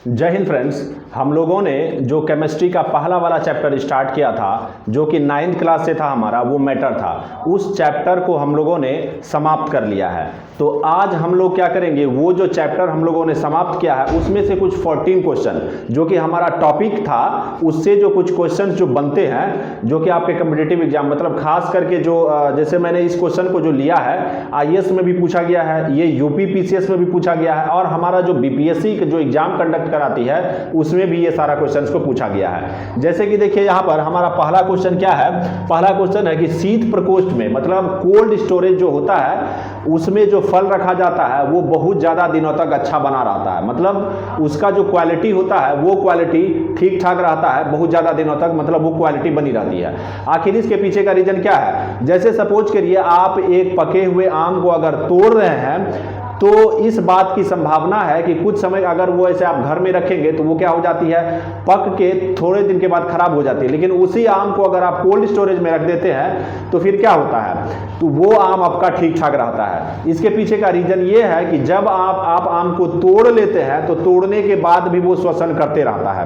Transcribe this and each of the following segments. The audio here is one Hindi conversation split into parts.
जय हिंद फ्रेंड्स। हम लोगों ने जो केमिस्ट्री का पहला वाला चैप्टर स्टार्ट किया था, जो कि 9th क्लास से था हमारा, वो मैटर था। उस चैप्टर को हम लोगों ने समाप्त कर लिया है। तो आज हम लोग क्या करेंगे, वो जो चैप्टर हम लोगों ने समाप्त किया है उसमें से कुछ 14 क्वेश्चन जो कि हमारा टॉपिक था, उससे जो कुछ क्वेश्चन जो बनते हैं, जो कि आपके कॉम्पिटिटिव एग्जाम मतलब खास करके जो जैसे मैंने इस क्वेश्चन को जो लिया है आईएएस में भी पूछा गया है, ये यूपी पीसीएस में भी पूछा गया है, और हमारा जो बीपीएससी जो एग्जाम कंडक्ट कराती है उसमें भी ये सारा क्वेश्चंस को पूछा गया है। जैसे कि देखिए यहाँ पर हमारा पहला क्वेश्चन क्या है। पहला क्वेश्चन है कि शीत प्रकोष्ठ में मतलब कोल्ड स्टोरेज जो होता है उसमें जो फल रखा जाता है वो बहुत ज़्यादा दिनों तक अच्छा बना रहता है, मतलब उसका जो क्वालिटी होता है वो क्वालिटी ठीक ठाक रहता है बहुत ज़्यादा दिनों तक, मतलब वो क्वालिटी बनी रहती है। आखिर इसके पीछे का रीज़न क्या है। जैसे सपोज करिए आप एक पके हुए आम को अगर तोड़ रहे हैं तो इस बात की संभावना है कि कुछ समय अगर वो ऐसे आप घर में रखेंगे तो वो क्या हो जाती है, पक के थोड़े दिन के बाद खराब हो जाती है। लेकिन उसी आम को अगर आप कोल्ड स्टोरेज में रख देते हैं तो फिर क्या होता है, तो वो आम आपका ठीक ठाक रहता है। इसके पीछे का रीजन ये है कि जब आप आम को तोड़ लेते हैं तो तोड़ने के बाद भी वो श्वसन करते रहता है।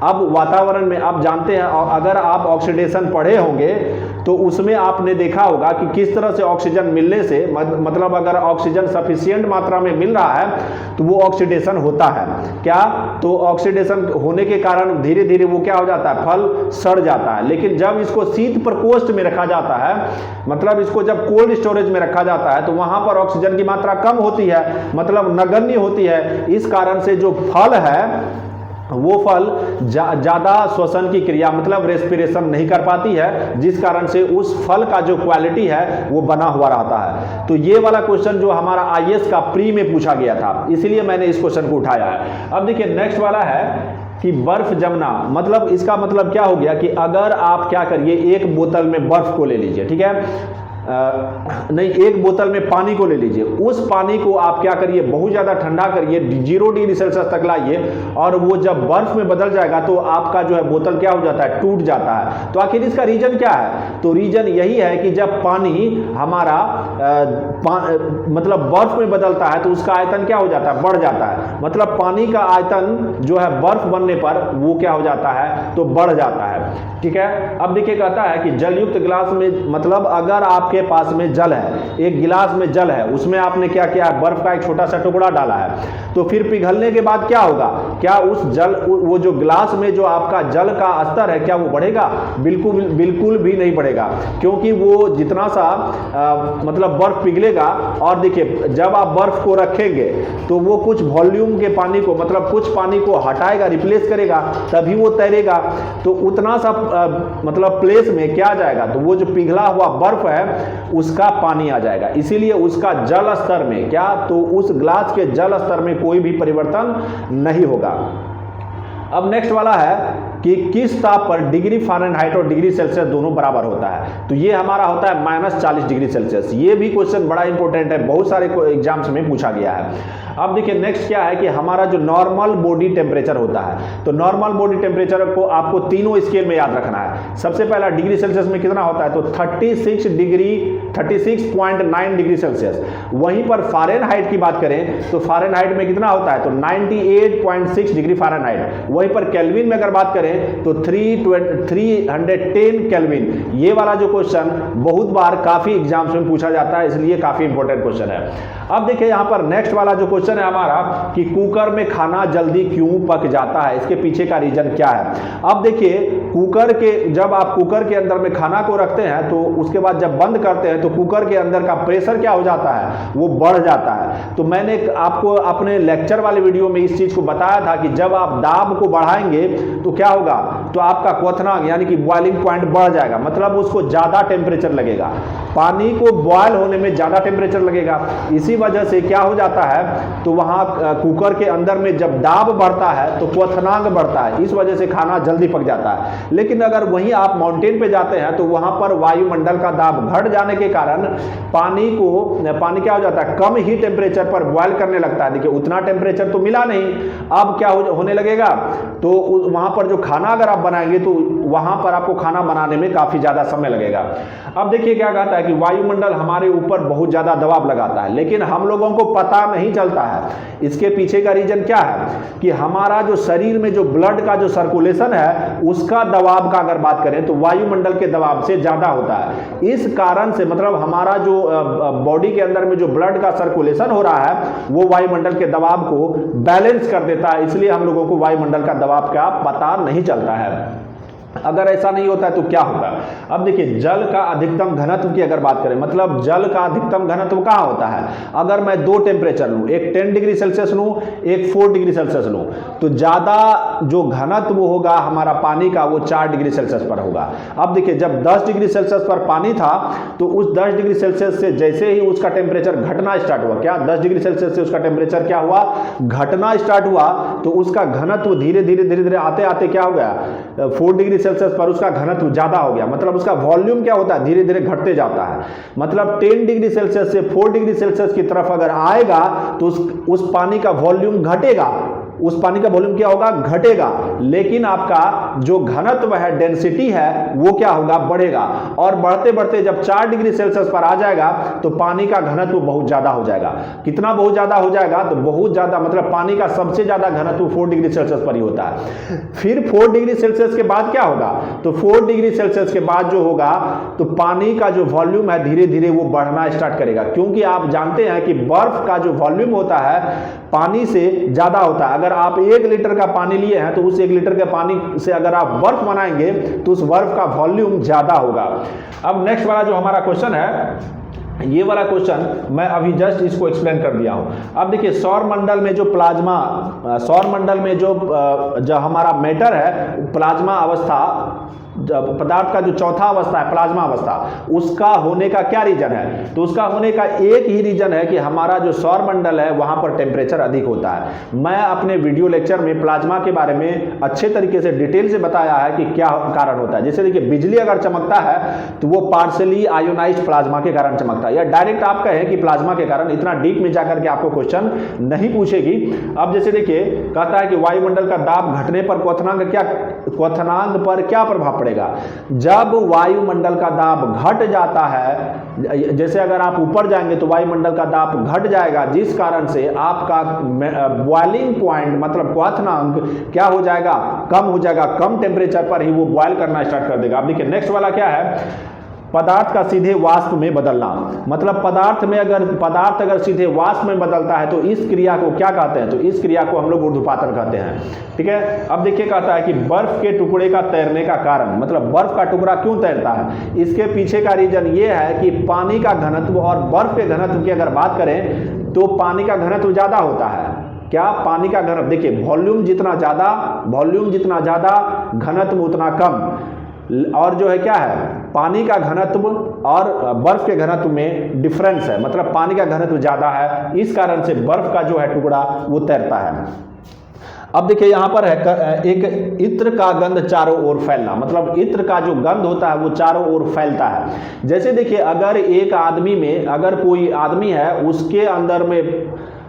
अब वातावरण में आप जानते हैं, अगर आप ऑक्सीडेशन पढ़े होंगे तो उसमें आपने देखा होगा कि किस तरह से ऑक्सीजन मिलने से मतलब अगर ऑक्सीजन सफिशिएंट मात्रा में मिल रहा है तो वो ऑक्सीडेशन होता है। क्या, तो ऑक्सीडेशन होने के कारण धीरे धीरे वो क्या हो जाता है, फल सड़ जाता है। लेकिन जब इसको शीत प्रकोष्ठ में रखा जाता है, मतलब इसको जब कोल्ड स्टोरेज में रखा जाता है तो वहां पर ऑक्सीजन की मात्रा कम होती है, मतलब नगण्य होती है। इस कारण से जो फल है वो फल ज़्यादा श्वसन की क्रिया मतलब रेस्पिरेशन नहीं कर पाती है, जिस कारण से उस फल का जो क्वालिटी है वो बना हुआ रहता है। तो ये वाला क्वेश्चन जो हमारा आईएएस का प्री में पूछा गया था, इसलिए मैंने इस क्वेश्चन को उठाया है। अब देखिए नेक्स्ट वाला है कि बर्फ जमना, मतलब इसका मतलब क्या हो गया कि अगर आप क्या करिए, एक बोतल में बर्फ को ले लीजिए, ठीक है, नहीं एक बोतल में पानी को ले लीजिए, उस पानी को आप क्या करिए, बहुत ज़्यादा ठंडा करिए, 0 डिग्री सेल्सियस तक लाइए, और वो जब बर्फ में बदल जाएगा तो आपका जो है बोतल क्या हो जाता है, टूट जाता है। तो आखिर इसका रीजन क्या है, तो रीजन यही है कि जब पानी हमारा मतलब बर्फ में बदलता है तो उसका आयतन क्या हो जाता है, बढ़ जाता है। मतलब पानी का आयतन जो है बर्फ बनने पर वो क्या हो जाता है, तो बढ़ जाता है, ठीक है। अब देखिए कहता है कि जलयुक्त गिलास में, मतलब अगर आपके पास में जल है, एक गिलास में जल है, उसमें आपने क्या किया, बर्फ का एक छोटा सा टुकड़ा डाला है, तो फिर पिघलने के बाद क्या होगा, क्या उस जल वो जो गिलास में जो आपका जल का स्तर है क्या वो बढ़ेगा, बिल्कुल भी नहीं बढ़ेगा, क्योंकि वो जितना सा मतलब बर्फ पिघलेगा। और देखिए जब आप बर्फ को रखेंगे तो वो कुछ वॉल्यूम के पानी को मतलब कुछ पानी को हटाएगा, रिप्लेस करेगा, तभी वो तैरेगा। तो उतना सा मतलब प्लेस में क्या आ जाएगा, तो वो जो पिघला हुआ बर्फ है उसका पानी आ जाएगा। इसीलिए उसका जल स्तर में क्या, तो उस ग्लास के जल स्तर में कोई भी परिवर्तन नहीं होगा। अब नेक्स्ट वाला है कि किस ताप पर डिग्री फ़ारेनहाइट और डिग्री सेल्सियस दोनों बराबर होता है, तो ये हमारा होता है -40 डिग्री सेल्सियस। ये भी क्वेश्चन बड़ा इंपॉर्टेंट है, बहुत सारे एग्जाम्स में पूछा गया है। अब देखिए नेक्स्ट क्या है कि हमारा जो नॉर्मल बॉडी टेम्परेचर होता है, तो नॉर्मल बॉडी टेम्परेचर को आपको तीनों स्केल में याद रखना है। सबसे पहला डिग्री सेल्सियस में कितना होता है, तो 36.9 डिग्री सेल्सियस। वहीं पर फ़ारेनहाइट की बात करें तो फ़ारेनहाइट में कितना होता है, तो 98.6 डिग्री फ़ारेनहाइट। वहीं पर केल्विन में अगर बात करें तो 310 केल्विन। ये वाला जो क्वेश्चन बहुत बार काफी एग्जाम्स में पूछा जाता है, इसलिए काफी इंपॉर्टेंट क्वेश्चन है। अब देखिए यहां पर नेक्स्ट वाला जो क्वेश्चन है हमारा कि कुकर में खाना जल्दी क्यों पक जाता है, इसके पीछे का रीजन क्या है। अब देखिए कुकर के, जब आप कुकर के अंदर में खाना को रखते हैं तो उसके बाद जब बंद करते हैं तो कुकर के अंदर का प्रेशर क्या हो जाता है, वो बढ़ जाता है। तो मैंने आपको अपने लेक्चर वाले वीडियो में इस चीज को बताया था कि जब आप दाब को बढ़ाएंगे तो क्या होगा, तो आपका क्वथनांक यानी कि बॉइलिंग पॉइंट बढ़ जाएगा, मतलब उसको ज्यादा टेम्परेचर लगेगा, पानी को बॉयल होने में ज्यादा टेम्परेचर लगेगा। इसी वजह से क्या हो जाता है, तो वहां कुकर के अंदर में जब दाब बढ़ता है तो क्वथनांक बढ़ता है, इस वजह से खाना जल्दी पक जाता है। लेकिन अगर वहीं आप माउंटेन पे जाते हैं तो वहां पर वायुमंडल का दाब घट जाने के कारण पानी क्या हो जाता है, कम ही टेम्परेचर पर बॉयल करने लगता है। देखिए उतना टेम्परेचर तो मिला नहीं, अब क्या होने लगेगा, तो वहां पर जो खाना अगर आप बनाएंगे तो वहां पर आपको खाना बनाने में काफी ज्यादा समय लगेगा। अब देखिए क्या कहता है कि वायुमंडल हमारे ऊपर बहुत ज्यादा दबाव लगाता है, लेकिन हम लोगों को पता नहीं चलता है। इसके पीछे का रीजन क्या है कि हमारा जो शरीर में जो ब्लड का जो सर्कुलेशन है उसका दबाव का अगर बात करें तो वायुमंडल के दबाव से ज्यादा होता है। इस कारण से मतलब हमारा जो बॉडी के अंदर में जो ब्लड का सर्कुलेशन हो रहा है वो वायुमंडल के दबाव को बैलेंस कर देता है, इसलिए हम लोगों को वायुमंडल का दबाव का पता नहीं चलता है। अगर ऐसा नहीं होता है तो क्या होगा। अब देखिए जल का अधिकतम घनत्व की अगर बात करें, मतलब जल का अधिकतम घनत्व कहाँ होता है। अगर मैं दो टेम्परेचर लूँ, एक 10 डिग्री सेल्सियस लूँ, एक 4 डिग्री सेल्सियस लूँ, तो ज़्यादा जो घनत्व होगा हमारा पानी का वो 4 डिग्री सेल्सियस पर होगा। अब देखिए जब 10 डिग्री सेल्सियस पर पानी था तो उस 10 डिग्री सेल्सियस से जैसे ही उसका टेम्परेचर घटना स्टार्ट हुआ, क्या 10 डिग्री सेल्सियस से उसका टेम्परेचर क्या हुआ, घटना स्टार्ट हुआ, तो उसका घनत्व धीरे धीरे आते आते क्या हो गया 4 डिग्री सेल्सियस पर उसका घनत्व ज्यादा हो गया। मतलब उसका वॉल्यूम क्या होता है, धीरे धीरे घटते जाता है। मतलब 10 डिग्री सेल्सियस से 4 डिग्री सेल्सियस की तरफ अगर आएगा तो उस पानी का वॉल्यूम घटेगा, उस पानी का वॉल्यूम क्या होगा, घटेगा, लेकिन आपका जो घनत्व है, डेंसिटी है, वो क्या होगा, बढ़ेगा। और बढ़ते बढ़ते जब 4 डिग्री सेल्सियस पर आ जाएगा तो पानी का घनत्व बहुत ज्यादा हो जाएगा। कितना बहुत ज्यादा हो जाएगा, तो बहुत ज्यादा, मतलब पानी का सबसे ज्यादा घनत्व 4 डिग्री सेल्सियस पर ही होता है। फिर 4 डिग्री सेल्सियस के बाद क्या होगा, तो 4 डिग्री सेल्सियस के बाद जो होगा तो पानी का जो वॉल्यूम है धीरे धीरे वो बढ़ना स्टार्ट करेगा, क्योंकि आप जानते हैं कि बर्फ का जो वॉल्यूम होता है पानी से ज्यादा होता है। अगर आप 1 लीटर का पानी लिए हैं तो उस 1 लीटर के पानी से अगर आप बर्फ बनाएंगे तो उस बर्फ का वॉल्यूम ज्यादा होगा। अब नेक्स्ट वाला जो हमारा क्वेश्चन है, ये वाला क्वेश्चन मैं अभी जस्ट इसको एक्सप्लेन कर दिया हूं। अब देखिए सौर मंडल में जो प्लाज्मा, सौर मंडल में जो हमारा मैटर है, प्लाज्मा अवस्था, पदार्थ का जो चौथा अवस्था है प्लाज्मा अवस्था, उसका होने का क्या रीजन है, तो उसका होने का एक ही रीजन है कि हमारा जो सौर मंडल है वहां पर टेम्परेचर अधिक होता है। मैं अपने वीडियो लेक्चर में प्लाज्मा के बारे में अच्छे तरीके से डिटेल से बताया है कि क्या कारण होता है। जैसे देखिए बिजली अगर चमकता है तो वो पार्शली आयोनाइज्ड प्लाज्मा के कारण चमकता है, या डायरेक्ट आप कहें कि प्लाज्मा के कारण। इतना डीप में जाकर के आपको क्वेश्चन नहीं पूछेगी। अब जैसे देखिए कहता है कि वायुमंडल का दाब घटने पर क्वथनांक पर क्या प्रभाव पड़ेगा। जब वायुमंडल का दाब घट जाता है, जैसे अगर आप ऊपर जाएंगे तो वायुमंडल का दाब घट जाएगा, जिस कारण से आपका बॉइलिंग पॉइंट मतलब क्वथनांक क्या हो जाएगा, कम हो जाएगा। कम टेम्परेचर पर ही वो बॉयल करना स्टार्ट कर देगा। अब देखिए नेक्स्ट वाला क्या है, पदार्थ का सीधे वाष्प में बदलना। मतलब पदार्थ अगर सीधे वाष्प में बदलता है तो इस क्रिया को क्या कहते हैं, तो इस क्रिया को हम लोग ऊर्ध्वपातन कहते हैं। ठीक है। अब देखिए कहता है कि बर्फ के टुकड़े का तैरने का कारण, मतलब बर्फ का टुकड़ा क्यों तैरता है, इसके पीछे का रीजन ये है कि पानी का घनत्व और बर्फ के घनत्व की अगर बात करें तो पानी का घनत्व ज्यादा होता है। क्या, पानी का घनत्व, देखिए वॉल्यूम जितना ज्यादा घनत्व उतना कम। और जो है क्या है, पानी का घनत्व और बर्फ के घनत्व में डिफरेंस है, मतलब पानी का घनत्व ज्यादा है, इस कारण से बर्फ का जो है टुकड़ा वो तैरता है। अब देखिए यहां पर है एक इत्र का गंध चारों ओर फैलना, मतलब इत्र का जो गंध होता है वो चारों ओर फैलता है। जैसे देखिए अगर एक आदमी में, अगर कोई आदमी है उसके अंदर में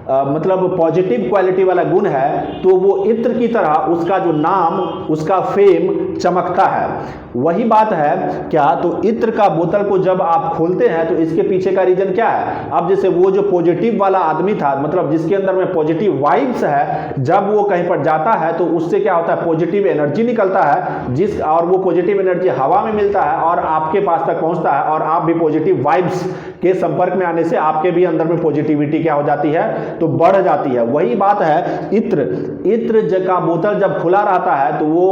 मतलब पॉजिटिव क्वालिटी वाला गुण है तो वो इत्र की तरह उसका जो नाम, उसका फेम चमकता है। वही बात है क्या, तो इत्र का बोतल को जब आप खोलते हैं तो इसके पीछे का रीजन क्या है। अब जैसे वो जो पॉजिटिव वाला आदमी था, मतलब जिसके अंदर में पॉजिटिव वाइब्स है, जब वो कहीं पर जाता है तो उससे क्या होता है, पॉजिटिव एनर्जी निकलता है, और वो पॉजिटिव एनर्जी हवा में मिलता है और आपके पास तक पहुंचता है, और आप भी पॉजिटिव वाइब्स के संपर्क में आने से आपके भी अंदर में पॉजिटिविटी क्या हो जाती है, तो बढ़ जाती है। वही बात है इत्र का बोतल जब खुला रहता है तो वो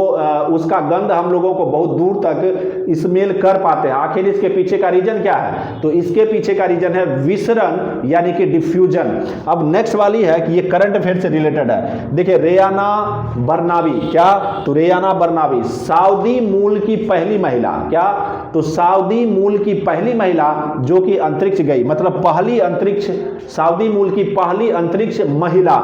उसका गंध हम लोगों को बहुत दूर तक स्मेल कर पाते हैं। आखिर इसके पीछे का रीजन क्या है, तो इसके पीछे का रीजन है विसरण यानी कि डिफ्यूजन। अब नेक्स्ट वाली है कि ये करंट अफेयर से रिलेटेड है। देखिए रेयाना बर्नावी, क्या, तो रेयाना बर्नावी सऊदी मूल की पहली महिला, क्या, तो सऊदी मूल की पहली महिला जो कि अंतरिक्ष गई, मतलब पहली अंतरिक्ष, सऊदी मूल की पहली अंतरिक्ष महिला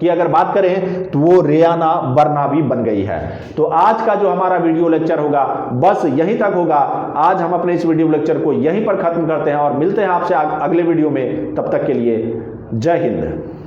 की अगर बात करें तो वो रेयाना बर्नावी बन गई है। तो आज का जो हमारा वीडियो लेक्चर होगा बस यहीं तक होगा। आज हम अपने इस वीडियो लेक्चर को यहीं पर खत्म करते हैं और मिलते हैं आपसे अगले वीडियो में। तब तक के लिए जय हिंद।